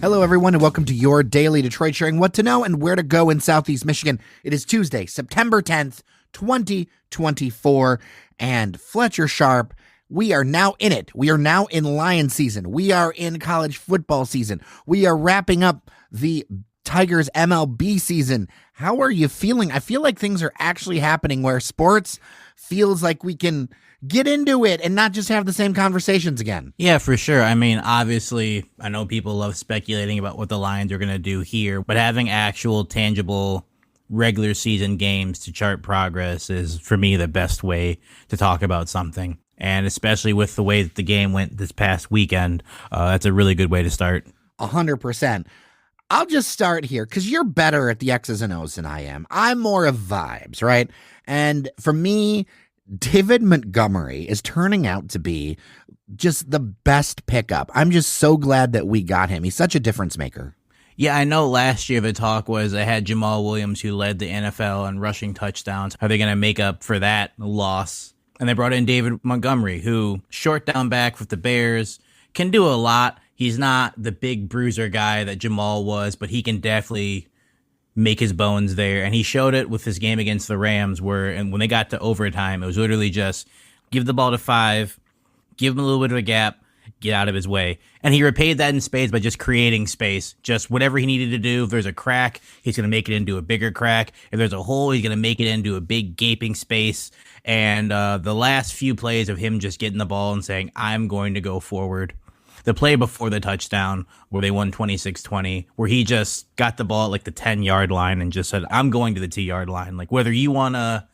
Hello, everyone, and welcome to your daily Detroit, sharing what to know and where to go in Southeast Michigan. It is Tuesday, September 10th, 2024, and Fletcher Sharpe, we are now in it. We are now in Lion season. We are in college football season. We are wrapping up the Tigers MLB season. How are you feeling? I feel like things are actually happening where sports feels like we can get into it and not just have the same conversations again. Yeah, for sure. I mean, obviously, I know people love speculating about what the Lions are going to do here, but having actual, tangible, regular season games to chart progress is, for me, the best way to talk about something. And especially with the way that the game went this past weekend, that's a really good way to start. 100%. I'll just start here because you're better at the X's and O's than I am. I'm more of vibes, right? And for me, David Montgomery is turning out to be just the best pickup. I'm just so glad that we got him. He's such a difference maker. Yeah, I know last year the talk was I had Jamal Williams, who led the NFL in rushing touchdowns. Are they going to make up for that loss? And they brought in David Montgomery, who, short down back with the Bears, can do a lot. He's not the big bruiser guy that Jamal was, but he can definitely make his bones there. And he showed it with his game against the Rams, and when they got to overtime, it was literally just give the ball to 5, give him a little bit of a gap, get out of his way. And he repaid that in spades by just creating space. Just whatever he needed to do. If there's a crack, he's going to make it into a bigger crack. If there's a hole, he's going to make it into a big gaping space. And the last few plays of him just getting the ball and saying, I'm going to go forward. The play before the touchdown where they won 26-20, where he just got the ball at like the 10-yard line and just said, I'm going to the 2-yard line. Like, whether you want to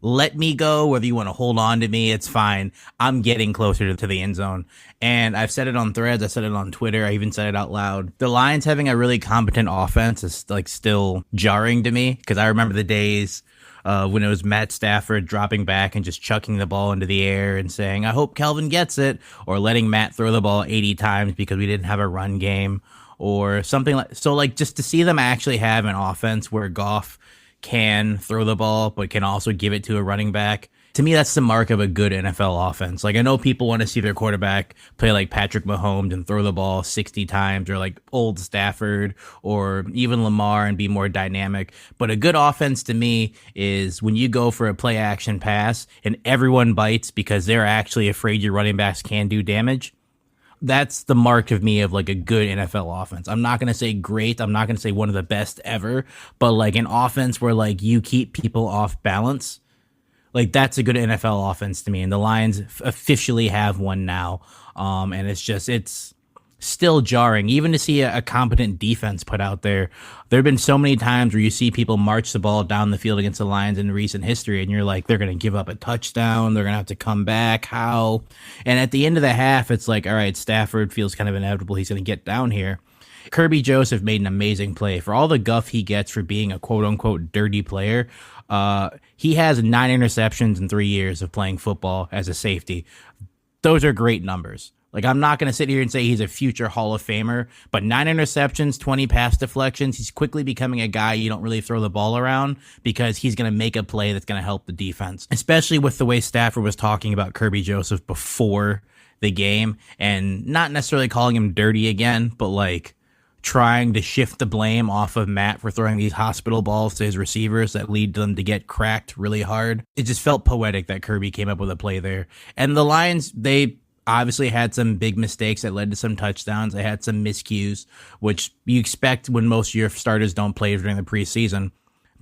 let me go, whether you want to hold on to me, it's fine. I'm getting closer to the end zone. And I've said it on Threads. I said it on Twitter. I even said it out loud. The Lions having a really competent offense is like still jarring to me because I remember the days when it was Matt Stafford dropping back and just chucking the ball into the air and saying, I hope Kelvin gets it, or letting Matt throw the ball 80 times because we didn't have a run game or something like. So like just to see them actually have an offense where Goff can throw the ball but can also give it to a running back. To me, that's the mark of a good NFL offense. Like, I know people want to see their quarterback play like Patrick Mahomes and throw the ball 60 times, or like old Stafford, or even Lamar, and be more dynamic. But a good offense to me is when you go for a play action pass and everyone bites because they're actually afraid your running backs can do damage. That's the mark of me of like a good NFL offense. I'm not going to say great. I'm not going to say one of the best ever, but like an offense where like you keep people off balance. Like, that's a good NFL offense to me, and the Lions officially have one now. And it's still jarring, even to see a competent defense put out there. There have been so many times where you see people march the ball down the field against the Lions in recent history, and you're like, they're going to give up a touchdown, they're going to have to come back, how? And at the end of the half, it's like, all right, Stafford feels kind of inevitable, he's going to get down here. Kirby Joseph made an amazing play. For all the guff he gets for being a quote-unquote dirty player, he has 9 interceptions in 3 years of playing football as a safety. Those are great numbers. Like, I'm not going to sit here and say he's a future Hall of Famer, but 9 interceptions, 20 pass deflections, he's quickly becoming a guy you don't really throw the ball around because he's going to make a play that's going to help the defense, especially with the way Stafford was talking about Kirby Joseph before the game, and not necessarily calling him dirty again, but like trying to shift the blame off of Matt for throwing these hospital balls to his receivers that lead them to get cracked really hard. It just felt poetic that Kirby came up with a play there. And the Lions, they obviously had some big mistakes that led to some touchdowns. They had some miscues, which you expect when most of your starters don't play during the preseason.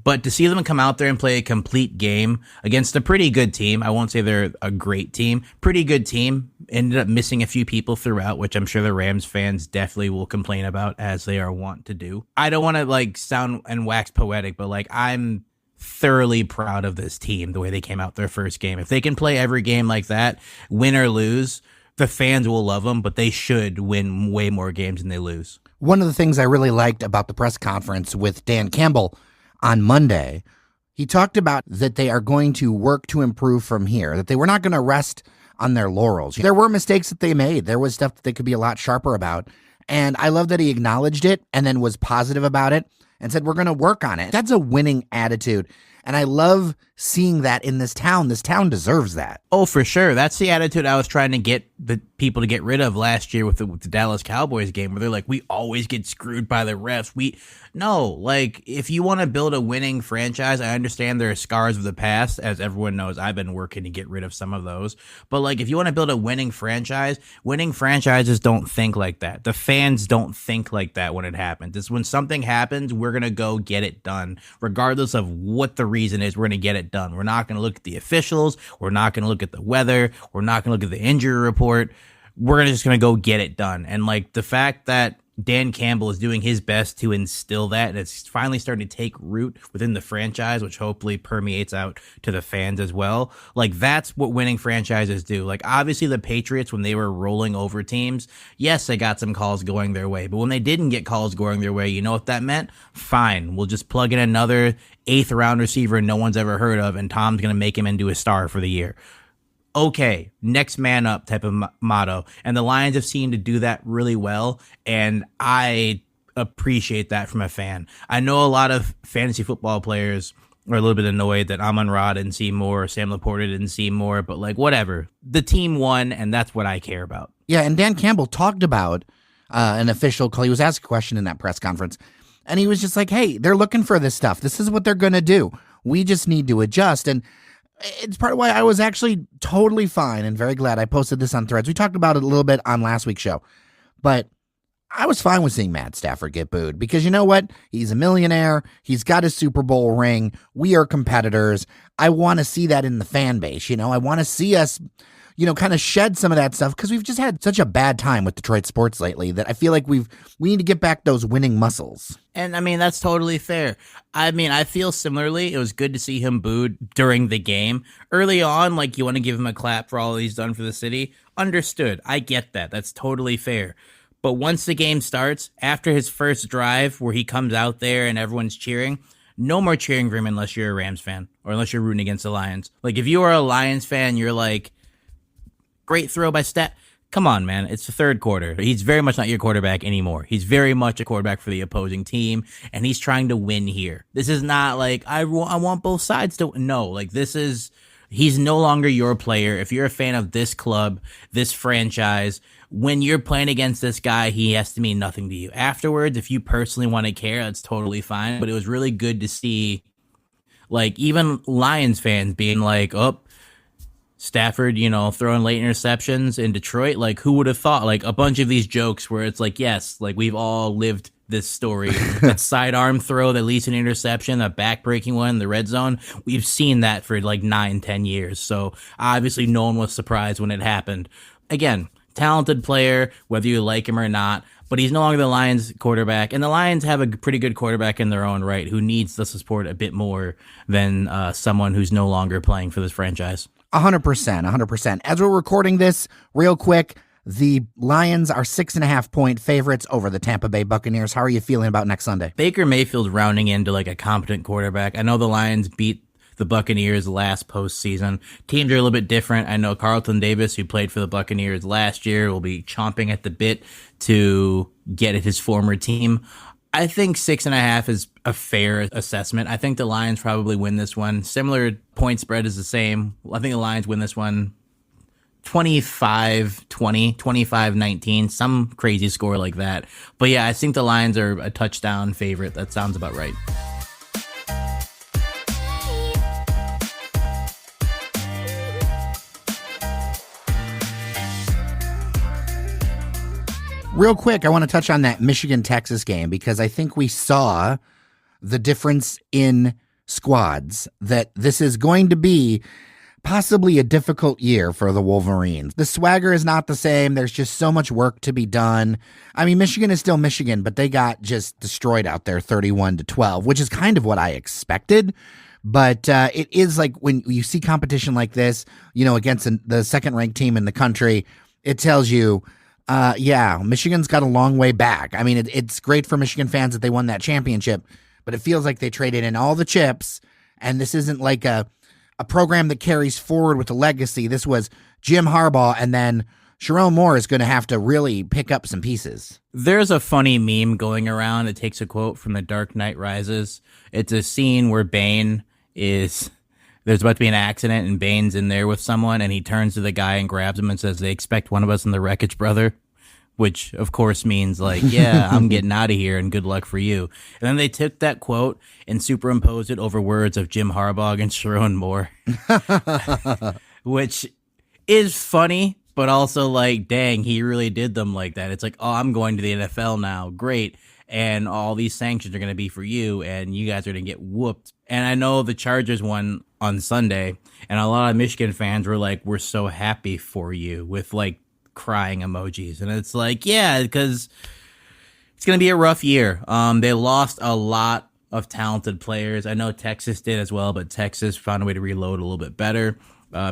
But to see them come out there and play a complete game against a pretty good team, I won't say they're a great team, pretty good team, ended up missing a few people throughout, which I'm sure the Rams fans definitely will complain about, as they are wont to do. I don't want to like sound and wax poetic, but like I'm thoroughly proud of this team, the way they came out their first game. If they can play every game like that, win or lose, the fans will love them, but they should win way more games than they lose. One of the things I really liked about the press conference with Dan Campbell on Monday, he talked about that they are going to work to improve from here, that they were not going to rest on their laurels. There were mistakes that they made. There was stuff that they could be a lot sharper about. And I love that he acknowledged it and then was positive about it and said, we're going to work on it. That's a winning attitude. And I love seeing that in this town. This town deserves that. Oh, for sure. That's the attitude I was trying to get the people to get rid of last year with the Dallas Cowboys game, where they're like, we always get screwed by the refs. No, like, if you want to build a winning franchise, I understand there are scars of the past. As everyone knows, I've been working to get rid of some of those. But, like, if you want to build a winning franchises don't think like that. The fans don't think like that when it happens. It's when something happens, we're going to go get it done. Regardless of what the reason is, we're going to get it done. We're not going to look at the officials. We're not going to look at the weather. We're not going to look at the injury report. We're just going to go get it done. And, like, the fact that Dan Campbell is doing his best to instill that, and it's finally starting to take root within the franchise, which hopefully permeates out to the fans as well. Like, that's what winning franchises do. Like, obviously the Patriots, when they were rolling over teams, yes, they got some calls going their way, but when they didn't get calls going their way, you know what that meant? Fine, we'll just plug in another 8th round receiver no one's ever heard of, and Tom's going to make him into a star for the year. Okay, next man up type of motto. And the Lions have seemed to do that really well, and I appreciate that from a fan. I know a lot of fantasy football players are a little bit annoyed that Amon-Ra didn't see more, Sam Laporta didn't see more, but, like, whatever. The team won, and that's what I care about. Yeah, and Dan Campbell talked about an official call. He was asked a question in that press conference, and he was just like, hey, they're looking for this stuff. This is what they're going to do. We just need to adjust. And it's part of why I was actually totally fine and very glad I posted this on Threads. We talked about it a little bit on last week's show, but I was fine with seeing Matt Stafford get booed because you know what? He's a millionaire. He's got a Super Bowl ring. We are competitors. I want to see that in the fan base. You know, I want to see us, you know, kind of shed some of that stuff because we've just had such a bad time with Detroit sports lately that I feel like we need to get back those winning muscles. And I mean, that's totally fair. I mean, I feel similarly. It was good to see him booed during the game. Early on, like, you want to give him a clap for all he's done for the city. Understood. I get that. That's totally fair. But once the game starts, after his first drive where he comes out there and everyone's cheering, no more cheering for him unless you're a Rams fan or unless you're rooting against the Lions. Like, if you are a Lions fan, you're like, great throw by Stat. Come on, man. It's the third quarter. He's very much not your quarterback anymore. He's very much a quarterback for the opposing team, and he's trying to win here. This is not like, I want both sides to. No, like, this is, he's no longer your player. If you're a fan of this club, this franchise, when you're playing against this guy, he has to mean nothing to you. Afterwards, if you personally want to care, that's totally fine. But it was really good to see, like, even Lions fans being like, oh, Stafford, you know, throwing late interceptions in Detroit. Like, who would have thought? Like, a bunch of these jokes where it's like, yes, like, we've all lived this story. That sidearm throw that leads to an interception, that backbreaking one in the red zone. We've seen that for like 9-10 years. So obviously no one was surprised when it happened. Again, talented player, whether you like him or not, but he's no longer the Lions quarterback. And the Lions have a pretty good quarterback in their own right who needs the support a bit more than someone who's no longer playing for this franchise. 100%. As we're recording this, real quick, the Lions are 6.5-point favorites over the Tampa Bay Buccaneers. How are you feeling about next Sunday? Baker Mayfield's rounding into like a competent quarterback. I know the Lions beat the Buccaneers last postseason. Teams are a little bit different. I know Carlton Davis, who played for the Buccaneers last year, will be chomping at the bit to get at his former team. I think 6.5 is a fair assessment. I think the Lions probably win this one. Similar point spread is the same. I think the Lions win this one 25-20, 25-19, some crazy score like that. But yeah, I think the Lions are a touchdown favorite. That sounds about right. Real quick, I want to touch on that Michigan-Texas game because I think we saw the difference in squads, that this is going to be possibly a difficult year for the Wolverines. The swagger is not the same. There's just so much work to be done. I mean, Michigan is still Michigan, but they got just destroyed out there 31-12, which is kind of what I expected. But it is like when you see competition like this, you know, against the second-ranked team in the country, it tells you, yeah, Michigan's got a long way back. I mean, it's great for Michigan fans that they won that championship, but it feels like they traded in all the chips, and this isn't like a program that carries forward with a legacy. This was Jim Harbaugh, and then Sharon Moore is going to have to really pick up some pieces. There's a funny meme going around. It takes a quote from The Dark Knight Rises. It's a scene where Bane is there's about to be an accident and Bane's in there with someone and he turns to the guy and grabs him and says, they expect one of us in the wreckage, brother. Which, of course, means like, yeah, I'm getting out of here and good luck for you. And then they took that quote and superimposed it over words of Jim Harbaugh and Sharon Moore, which is funny, but also like, dang, he really did them like that. It's like, oh, I'm going to the NFL now. Great. And all these sanctions are going to be for you, and you guys are going to get whooped. And I know the Chargers won on Sunday, and a lot of Michigan fans were like, we're so happy for you, with like crying emojis. And it's like, yeah, because it's going to be a rough year. They lost a lot of talented players. I know Texas did as well, but Texas found a way to reload a little bit better.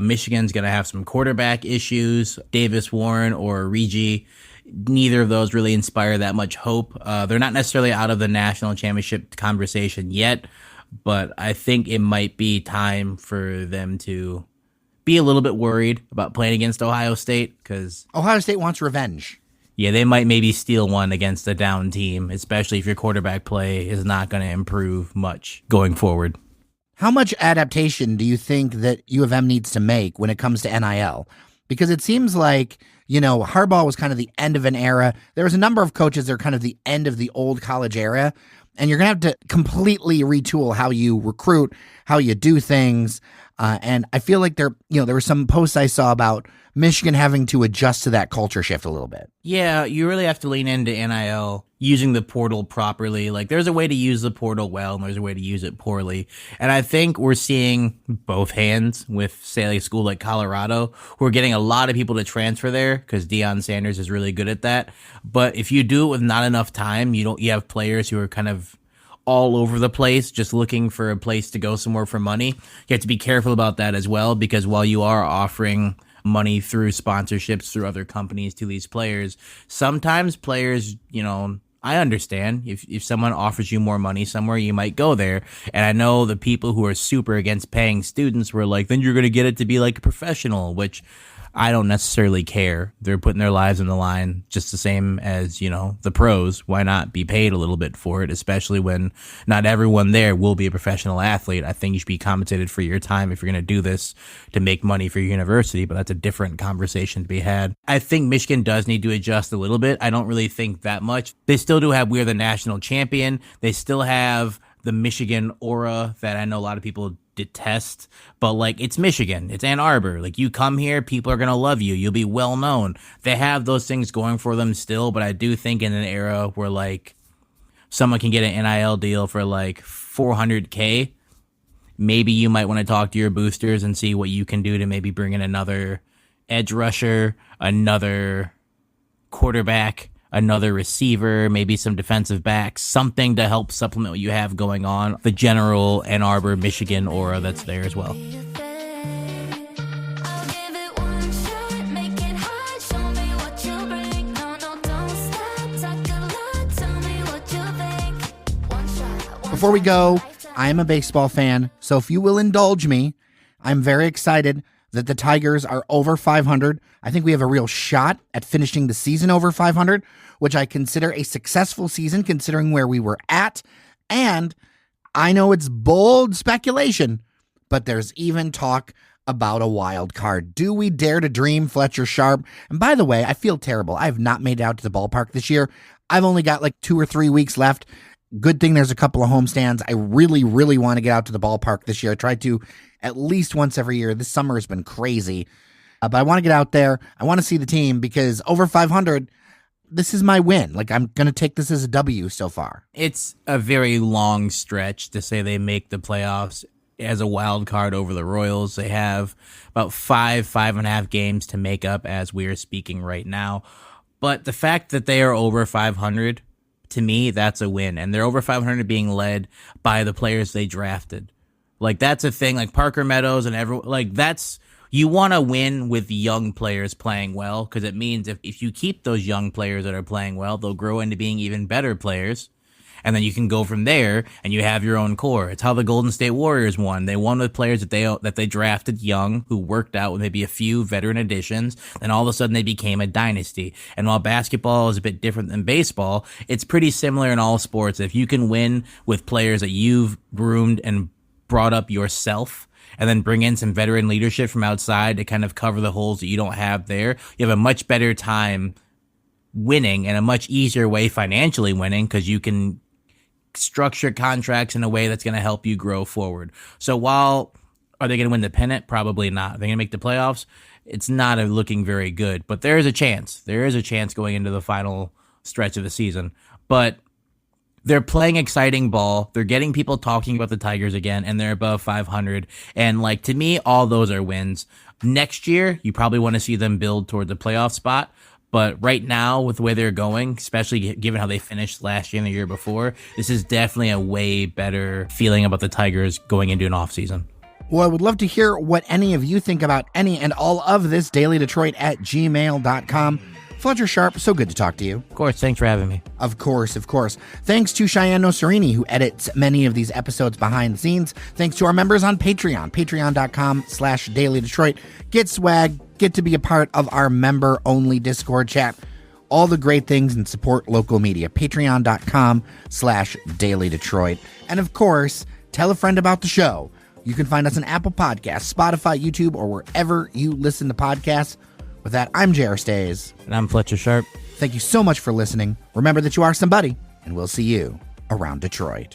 Michigan's going to have some quarterback issues. Davis Warren or Regi, neither of those really inspire that much hope. They're not necessarily out of the national championship conversation yet, but I think it might be time for them to be a little bit worried about playing against Ohio State, because Ohio State wants revenge. Yeah, they might maybe steal one against a down team, especially if your quarterback play is not going to improve much going forward. How much adaptation do you think that U of M needs to make when it comes to NIL? Because it seems like, you know, Harbaugh was kind of the end of an era. There was a number of coaches that are kind of the end of the old college era, and you're going to have to completely retool how you recruit, how you do things. And I feel like there were some posts I saw about Michigan having to adjust to that culture shift a little bit. Yeah, you really have to lean into NIL, using the portal properly. Like, there's a way to use the portal well, and there's a way to use it poorly. And I think we're seeing both hands with, say, a school like Colorado, who are getting a lot of people to transfer there because Deion Sanders is really good at that. But if you do it with not enough time, you have players who are kind of all over the place, just looking for a place to go somewhere for money. You have to be careful about that as well, because while you are offering money through sponsorships, through other companies to these players, sometimes players, I understand if someone offers you more money somewhere, you might go there. And I know the people who are super against paying students were like, then you're going to get it to be like a professional, which I don't necessarily care. They're putting their lives on the line just the same as, the pros. Why not be paid a little bit for it, especially when not everyone there will be a professional athlete? I think you should be compensated for your time if you're going to do this to make money for your university, but that's a different conversation to be had. I think Michigan does need to adjust a little bit. I don't really think that much. They still do have we're the national champion. They still have the Michigan aura that I know a lot of people detest, but like, it's Michigan, it's Ann Arbor. Like, you come here, people are gonna love you, you'll be well known. They have those things going for them still, but I do think in an era where like someone can get an NIL deal for like $400K, maybe you might want to talk to your boosters and see what you can do to maybe bring in another edge rusher, another quarterback, another receiver, maybe some defensive backs, something to help supplement what you have going on. The general Ann Arbor, Michigan aura that's there as well. Before we go, I am a baseball fan, so if you will indulge me, I'm very excited that the Tigers are over 500. I think we have a real shot at finishing the season over 500, which I consider a successful season considering where we were at. And I know it's bold speculation, but there's even talk about a wild card. Do we dare to dream, Fletcher Sharpe? And by the way, I feel terrible. I have not made it out to the ballpark this year. I've only got like 2 or 3 weeks left. Good thing there's a couple of homestands. I really, really want to get out to the ballpark this year. I try to at least once every year. This summer has been crazy. But I want to get out there. I want to see the team because over 500, this is my win. Like, I'm going to take this as a W so far. It's a very long stretch to say they make the playoffs as a wild card over the Royals. They have about 5.5 games to make up as we are speaking right now. But the fact that they are over 500, to me, that's a win. And they're over 500 being led by the players they drafted. Like, that's a thing. Like, Parker Meadows and everyone, like, that's, you want to win with young players playing well, because it means if you keep those young players that are playing well, they'll grow into being even better players. And then you can go from there and you have your own core. It's how the Golden State Warriors won. They won with players that they drafted young, who worked out with maybe a few veteran additions. Then all of a sudden they became a dynasty. And while basketball is a bit different than baseball, it's pretty similar in all sports. If you can win with players that you've groomed and brought up yourself, and then bring in some veteran leadership from outside to kind of cover the holes that you don't have there, you have a much better time winning and a much easier way financially winning, because you can structure contracts in a way that's going to help you grow forward. So while are they going to win the pennant? Probably not. Are they going to make the playoffs? It's not looking very good, but there is a chance. There is a chance going into the final stretch of the season. But they're playing exciting ball. They're getting people talking about the Tigers again, and they're above 500. And like, to me, all those are wins. Next year, you probably want to see them build toward the playoff spot. But right now, with the way they're going, especially given how they finished last year and the year before, this is definitely a way better feeling about the Tigers going into an offseason. Well, I would love to hear what any of you think about any and all of this. dailydetroit@gmail.com. Fletcher Sharpe, so good to talk to you. Of course, thanks for having me. Of course. Thanks to Cheyenne Noserini, who edits many of these episodes behind the scenes. Thanks to our members on Patreon, patreon.com/dailydetroit. Get swag, get to be a part of our member-only Discord chat. All the great things, and support local media. Patreon.com/dailydetroit. And of course, tell a friend about the show. You can find us on Apple Podcasts, Spotify, YouTube, or wherever you listen to podcasts. With that, I'm J.R. Stays. And I'm Fletcher Sharpe. Thank you so much for listening. Remember that you are somebody, and we'll see you around Detroit.